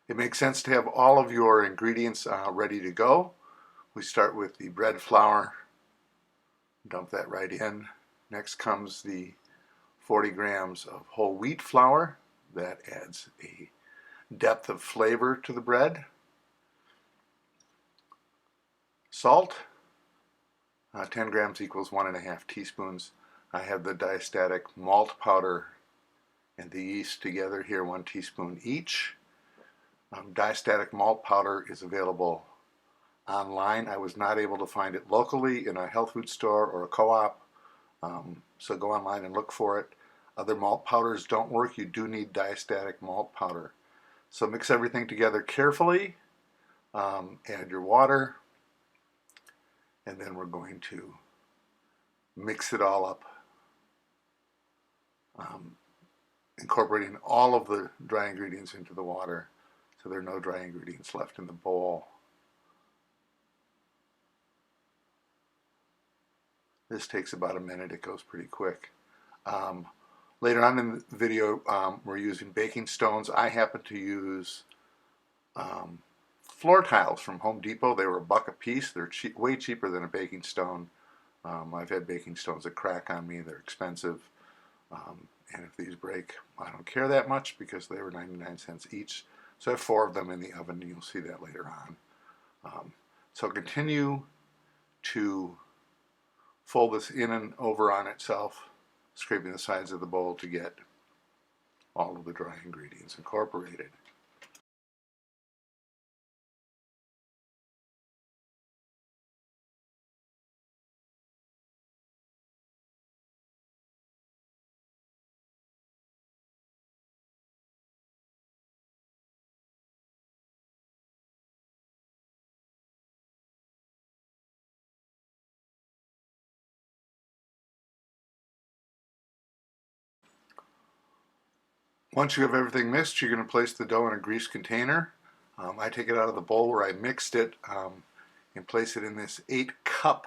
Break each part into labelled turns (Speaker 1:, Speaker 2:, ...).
Speaker 1: It makes sense to have all of your ingredients ready to go. We start with the bread flour, dump that right in. Next comes the 40 grams of whole wheat flour. That adds a depth of flavor to the bread. Salt, 10 grams equals 1.5 teaspoons. I have the diastatic malt powder and the yeast together here, 1 teaspoon each. Diastatic malt powder is available online. I was not able to find it locally in a health food store or a co-op, so go online and look for it. Other malt powders don't work. You do need diastatic malt powder. So mix everything together carefully, add your water, and then we're going to mix it all up, incorporating all of the dry ingredients into the water so there are no dry ingredients left in the bowl. This takes about a minute. It goes pretty quick. Later on in the video, we're using baking stones. I happen to use floor tiles from Home Depot. They were $1 a piece. They're way cheaper than a baking stone. I've had baking stones that crack on me. They're expensive. And if these break, I don't care that much because they were 99 cents each. So I have 4 of them in the oven, and you'll see that later on. So continue to fold this in and over on itself, scraping the sides of the bowl to get all of the dry ingredients incorporated. Once you have everything mixed, you're going to place the dough in a greased container. I take it out of the bowl where I mixed it and place it in this 8-cup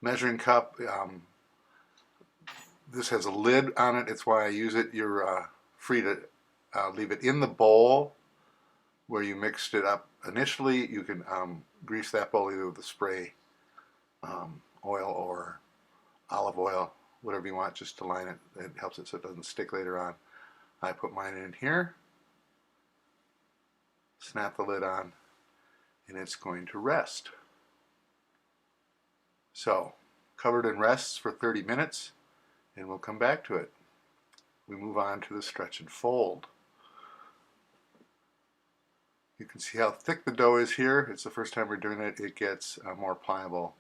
Speaker 1: measuring cup. This has a lid on it. It's why I use it. You're free to leave it in the bowl where you mixed it up initially. You can grease that bowl either with a spray oil or olive oil, whatever you want, just to line it. It helps it so it doesn't stick later on. I put mine in here, snap the lid on, and it's going to rest. So, covered and rests for 30 minutes, and we'll come back to it. We move on to the stretch and fold. You can see how thick the dough is here. It's the first time we're doing it. It gets more pliable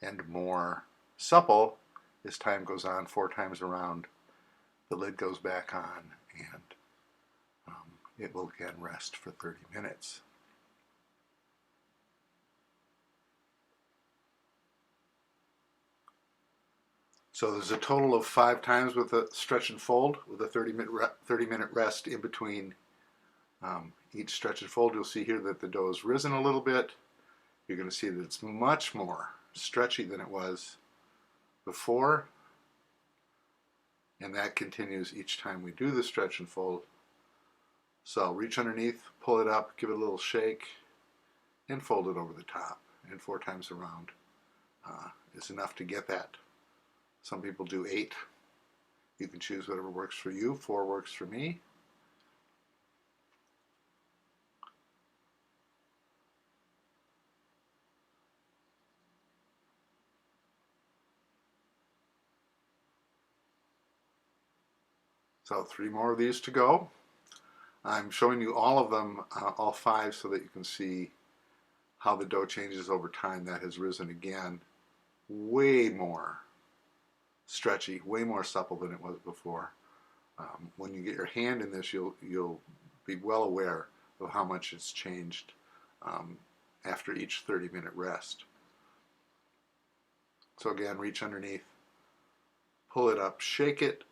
Speaker 1: and more supple as time goes on. 4 times around, the lid goes back on, and it will again rest for 30 minutes. So there's a total of 5 times with a stretch and fold, with a 30-minute rest in between each stretch and fold. You'll see here that the dough has risen a little bit. You're going to see that it's much more stretchy than it was before. And that continues each time we do the stretch and fold. So reach underneath, pull it up, give it a little shake, and fold it over the top. And 4 times around is enough to get that. Some people do 8. You can choose whatever works for you. 4 works for me. So 3 more of these to go. I'm showing you all of them, all 5, so that you can see how the dough changes over time. That has risen again. Way more stretchy, way more supple than it was before. When you get your hand in this, you'll be well aware of how much it's changed after each 30-minute rest. So again, reach underneath, pull it up, shake it,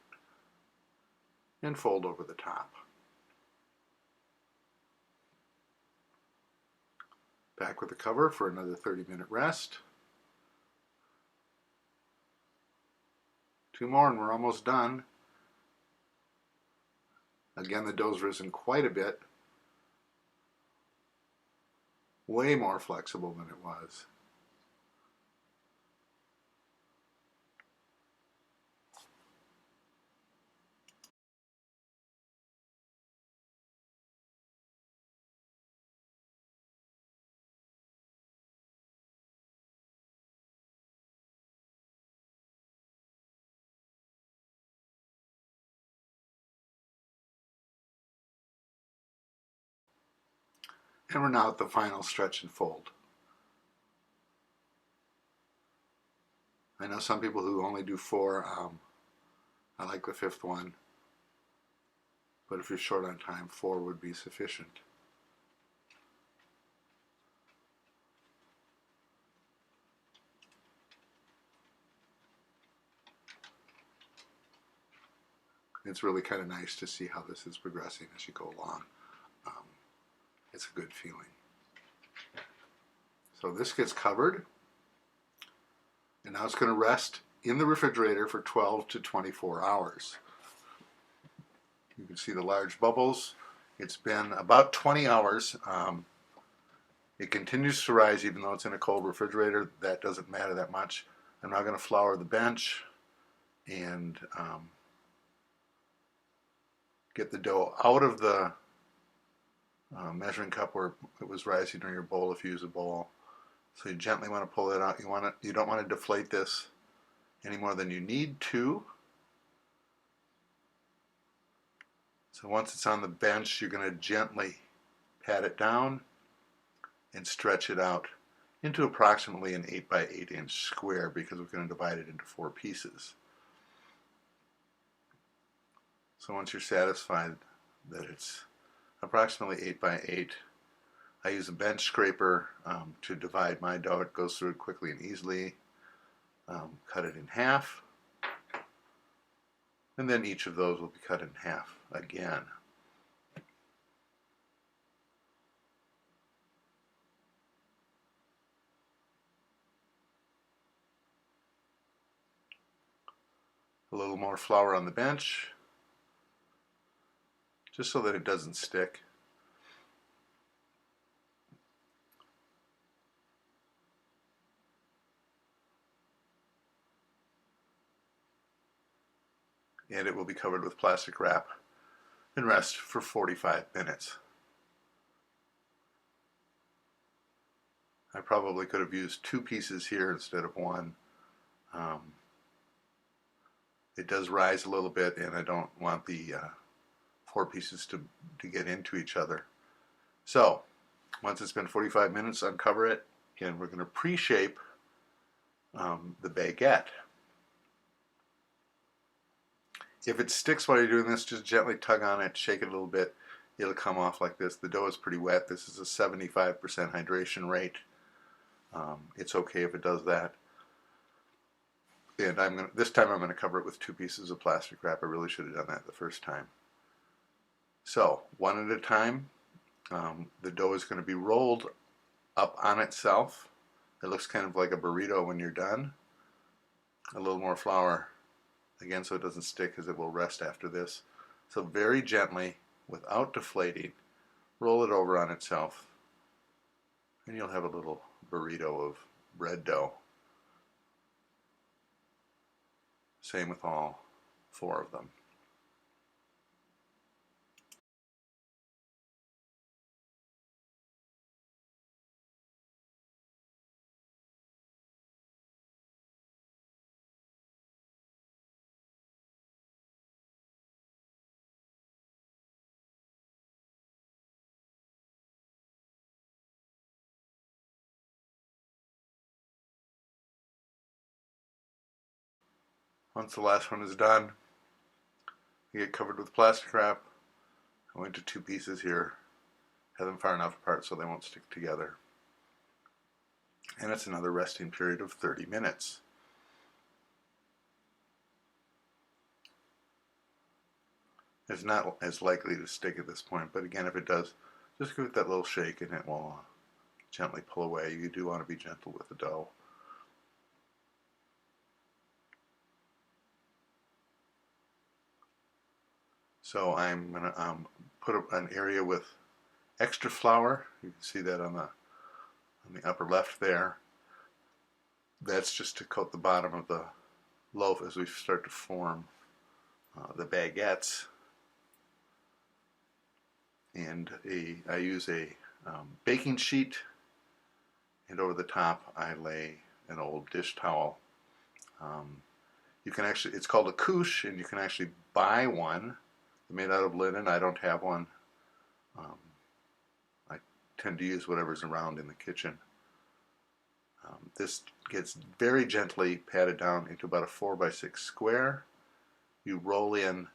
Speaker 1: and fold over the top. Back with the cover for another 30-minute rest. 2 more and we're almost done. Again, the dough's risen quite a bit. way more flexible than it was. And we're now at the final stretch and fold. I know some people who only do 4. I like the 5th one. But if you're short on time, 4 would be sufficient. It's really kind of nice to see how this is progressing as you go along. It's a good feeling. So this gets covered, and now it's going to rest in the refrigerator for 12 to 24 hours. You can see the large bubbles. It's been about 20 hours. It continues to rise even though it's in a cold refrigerator. That doesn't matter that much. I'm now going to flour the bench and get the dough out of the measuring cup where it was rising, or your bowl if you use a bowl. So you gently want to pull it out. You don't want to deflate this any more than you need to. So once it's on the bench, you're going to gently pat it down and stretch it out into approximately an 8 by 8 inch square, because we're going to divide it into 4 pieces. So once you're satisfied that it's approximately 8 by 8, I use a bench scraper to divide my dough. It goes through it quickly and easily. Cut it in half, and then each of those will be cut in half again. A little more flour on the bench, just so that it doesn't stick. And it will be covered with plastic wrap and rest for 45 minutes. I probably could have used 2 pieces here instead of 1. It does rise a little bit, and I don't want the 4 pieces to get into each other. So once it's been 45 minutes, uncover it, and we're going to pre-shape the baguette. If it sticks while you're doing this, just gently tug on it, shake it a little bit. It'll come off like this. The dough is pretty wet. This is a 75% hydration rate. It's okay if it does that. And this time I'm going to cover it with 2 pieces of plastic wrap. I really should have done that the first time. So one at a time, the dough is going to be rolled up on itself. It looks kind of like a burrito when you're done. A little more flour, again, so it doesn't stick, because it will rest after this. So very gently, without deflating, roll it over on itself, and you'll have a little burrito of bread dough. Same with all 4 of them. Once the last one is done, you get covered with plastic wrap. I went to 2 pieces here. Have them far enough apart so they won't stick together. And it's another resting period of 30 minutes. It's not as likely to stick at this point, but again, if it does, just give it that little shake and it will gently pull away. You do want to be gentle with the dough. So I'm going to put an area with extra flour. You can see that on the on the upper left there. That's just to coat the bottom of the loaf as we start to form the baguettes. And I use a baking sheet, and over the top I lay an old dish towel. You can actually, it's called a couche, and you can actually buy one made out of linen. I don't have one. I tend to use whatever's around in the kitchen. This gets very gently patted down into about a 4x6 square. You roll in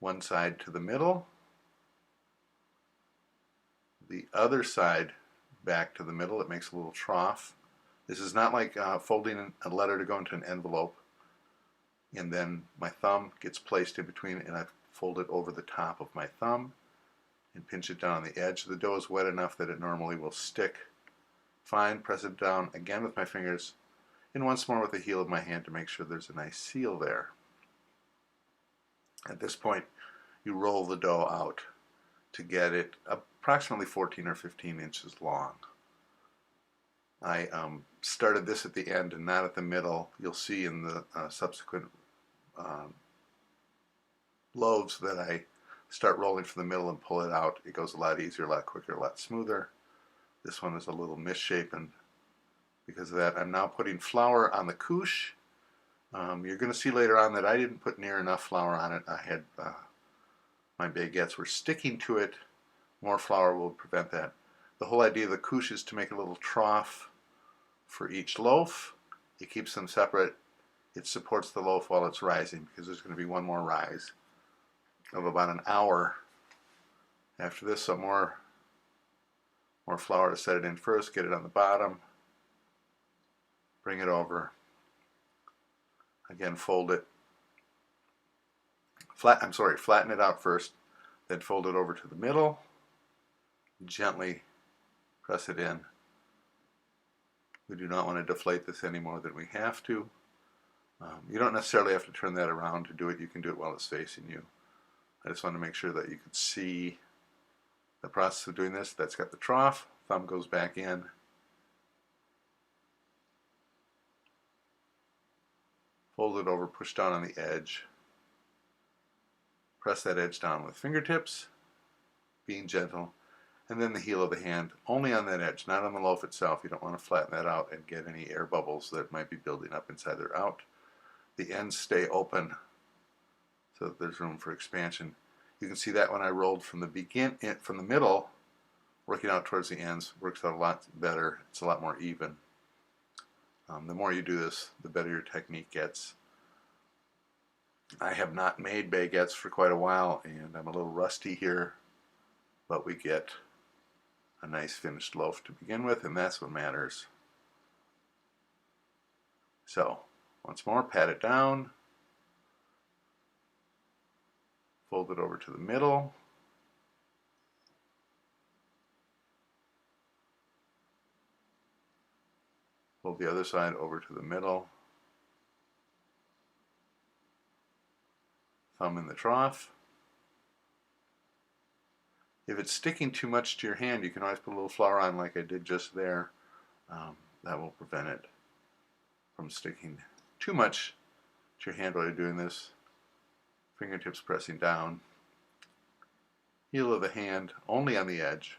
Speaker 1: one side to the middle, the other side back to the middle. It makes a little trough. This is not like folding a letter to go into an envelope, and then my thumb gets placed in between, and I fold it over the top of my thumb and pinch it down on the edge. The dough is wet enough that it normally will stick fine. Press it down again with my fingers, and once more with the heel of my hand to make sure there's a nice seal there. At this point, you roll the dough out to get it approximately 14 or 15 inches long. I started this at the end and not at the middle. You'll see in the subsequent loaves that I start rolling from the middle and pull it out. It goes a lot easier, a lot quicker, a lot smoother. This one is a little misshapen because of that. I'm now putting flour on the couche. You're going to see later on that I didn't put near enough flour on it. I had my baguettes were sticking to it. More flour will prevent that. The whole idea of the couche is to make a little trough for each loaf. It keeps them separate. It supports the loaf while it's rising, because there's going to be one more rise of about an hour after this. So more flour to set it in first, get it on the bottom, bring it over, again fold it, flatten it out first, then fold it over to the middle, gently press it in. We do not want to deflate this any more than we have to. You don't necessarily have to turn that around to do it. You can do it while it's facing you. I just want to make sure that you could see the process of doing this. That's got the trough. Thumb goes back in. Fold it over, push down on the edge. Press that edge down with fingertips, being gentle. And then the heel of the hand, only on that edge, not on the loaf itself. You don't want to flatten that out and get any air bubbles that might be building up inside or out. The ends stay open so that there's room for expansion. You can see that when I rolled from the middle, working out towards the ends, works out a lot better. It's a lot more even. The more you do this, the better your technique gets. I have not made baguettes for quite a while, and I'm a little rusty here, but we get a nice finished loaf to begin with, and that's what matters. So, once more, pat it down, fold it over to the middle, fold the other side over to the middle, thumb in the trough. If it's sticking too much to your hand, you can always put a little flour on like I did just there. That will prevent it from sticking too much to your hand while you're doing this. Fingertips pressing down. Heel of the hand only on the edge.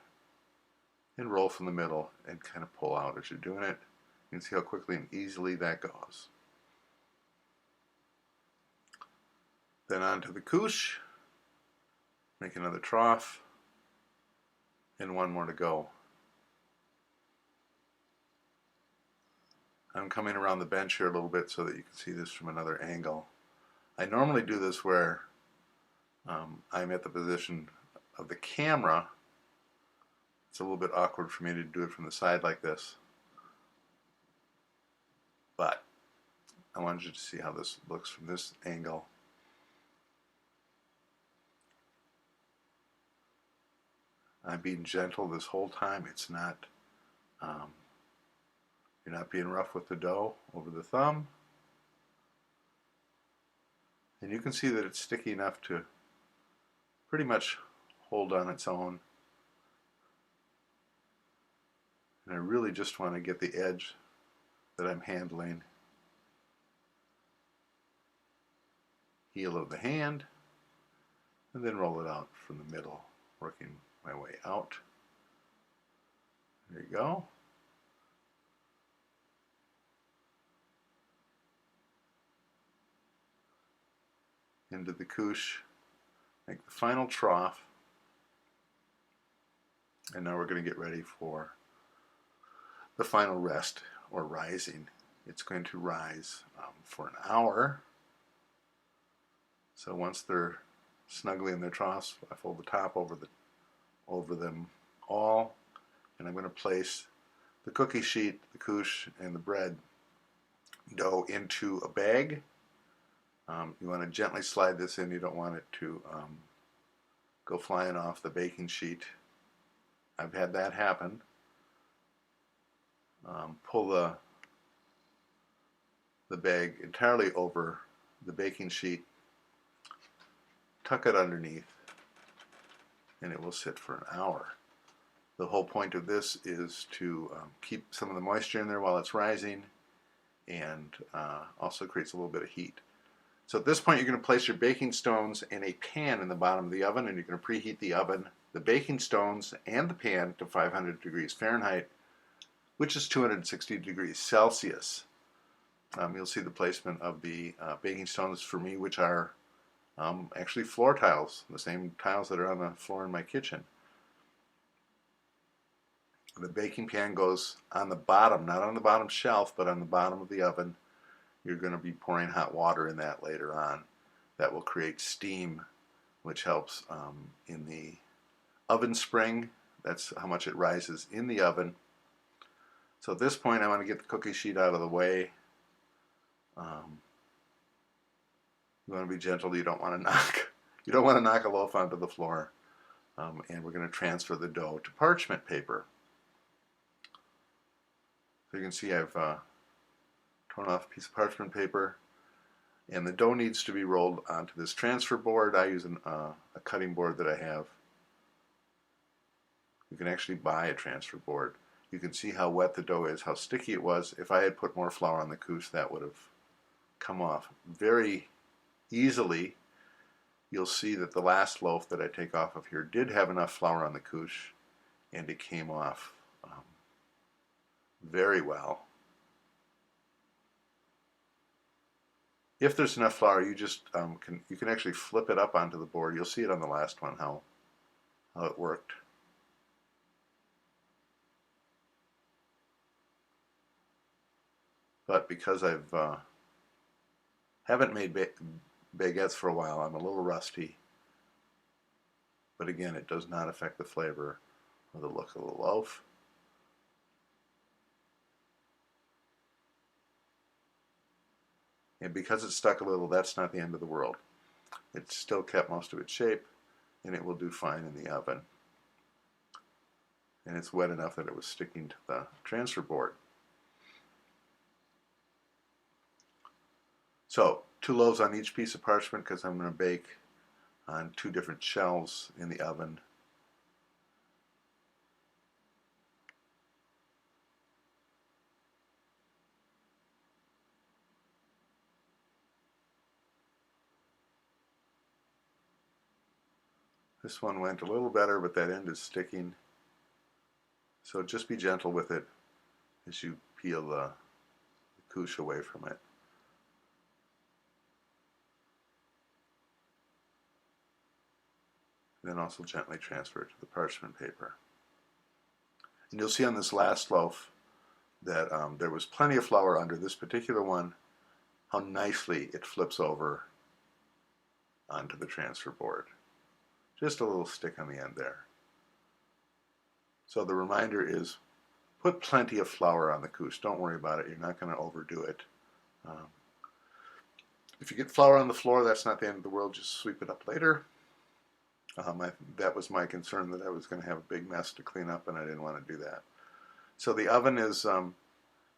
Speaker 1: And roll from the middle and kind of pull out as you're doing it. You can see how quickly and easily that goes. Then onto the couche. Make another trough. And one more to go. I'm coming around the bench here a little bit so that you can see this from another angle. I normally do this where I'm at the position of the camera. It's a little bit awkward for me to do it from the side like this. But I wanted you to see how this looks from this angle. I'm being gentle this whole time. It's not, you're not being rough with the dough over the thumb. And you can see that it's sticky enough to pretty much hold on its own. And I really just want to get the edge that I'm handling, heel of the hand, and then roll it out from the middle, working my way out. There you go. Into the couche, make the final trough, and now we're going to get ready for the final rest or rising. It's going to rise for an hour. So once they're snugly in their troughs, I fold the top over them all, and I'm going to place the cookie sheet, the couche, and the bread dough into a bag. You want to gently slide this in. You don't want it to go flying off the baking sheet. I've had that happen. Pull the bag entirely over the baking sheet, tuck it underneath, and it will sit for an hour. The whole point of this is to keep some of the moisture in there while it's rising, and also creates a little bit of heat. So at this point, you're going to place your baking stones in a pan in the bottom of the oven, and you're going to preheat the oven, the baking stones, and the pan to 500 degrees Fahrenheit, which is 260 degrees Celsius. You'll see the placement of the baking stones for me, which are actually floor tiles, the same tiles that are on the floor in my kitchen. The baking pan goes on the bottom, not on the bottom shelf, but on the bottom of the oven. You're going to be pouring hot water in that later on. That will create steam, which helps in the oven spring. That's how much it rises in the oven. So at this point, I want to get the cookie sheet out of the way. You want to be gentle. You don't want to knock a loaf onto the floor. And we're going to transfer the dough to parchment paper. So you can see I've torn off a piece of parchment paper, and the dough needs to be rolled onto this transfer board. I use a cutting board that I have. You can actually buy a transfer board. You can see how wet the dough is, how sticky it was. If I had put more flour on the couche, that would have come off very easily. You'll see that the last loaf that I take off of here did have enough flour on the couche, and it came off very well. If there's enough flour, you just you can actually flip it up onto the board. You'll see it on the last one how it worked. But because I've haven't made baguettes for a while, I'm a little rusty. But again, it does not affect the flavor or the look of the loaf. And because it's stuck a little, that's not the end of the world. It's still kept most of its shape, and it will do fine in the oven. And it's wet enough that it was sticking to the transfer board. So 2 loaves on each piece of parchment, because I'm going to bake on 2 different shelves in the oven. This one went a little better, but that end is sticking. So just be gentle with it as you peel the couche away from it. Then also gently transfer it to the parchment paper. And you'll see on this last loaf that there was plenty of flour under this particular one, how nicely it flips over onto the transfer board. Just a little stick on the end there. So the reminder is, put plenty of flour on the couche. Don't worry about it. You're not going to overdo it. If you get flour on the floor, that's not the end of the world. Just sweep it up later. That was my concern, that I was going to have a big mess to clean up, and I didn't want to do that. So the oven has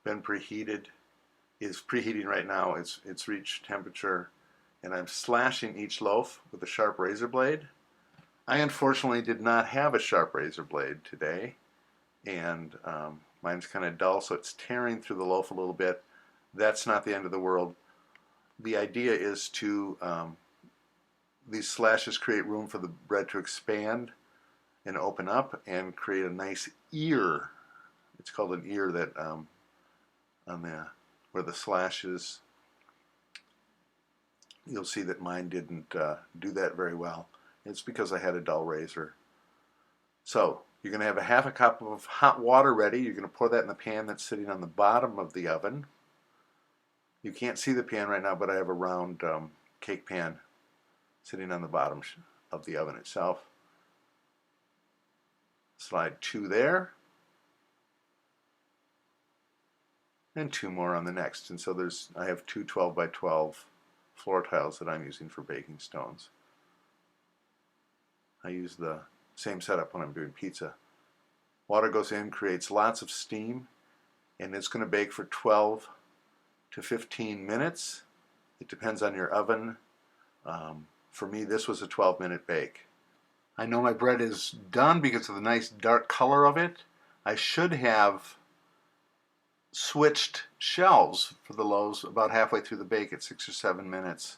Speaker 1: been preheated, is preheating right now. It's reached temperature, and I'm slashing each loaf with a sharp razor blade. I unfortunately did not have a sharp razor blade today, and Mine's kind of dull, so it's tearing through the loaf a little bit. That's not the end of the world. The idea is to, these slashes create room for the bread to expand and open up and create a nice ear. It's called an ear that on the where the slash is. You'll see that mine didn't do that very well. It's because I had a dull razor. So you're going to have a half a cup of hot water ready. You're going to pour that in the pan that's sitting on the bottom of the oven. You can't see the pan right now, but I have a round cake pan sitting on the bottom of the oven itself. Slide 2 there, and 2 more on the next. And so I have 2 12 by 12 floor tiles that I'm using for baking stones. I use the same setup when I'm doing pizza. Water goes in, creates lots of steam, and it's going to bake for 12 to 15 minutes. It depends on your oven. For me, this was a 12-minute bake. I know my bread is done because of the nice dark color of it. I should have switched shelves for the loaves about halfway through the bake at 6 or 7 minutes.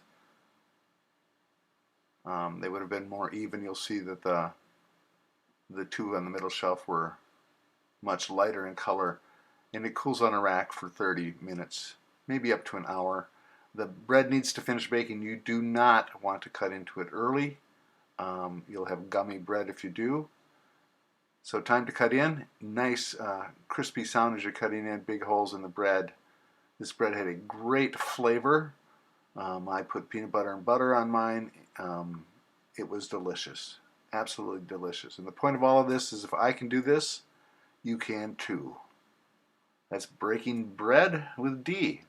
Speaker 1: They would have been more even. You'll see that the 2 on the middle shelf were much lighter in color, and it cools on a rack for 30 minutes, maybe up to an hour. The bread needs to finish baking. You do not want to cut into it early. You'll have gummy bread if you do. So time to cut in. Nice crispy sound as you're cutting in, big holes in the bread. This bread had a great flavor. I put peanut butter and butter on mine. It was delicious, absolutely delicious. And the point of all of this is if I can do this, you can too. That's breaking bread with D.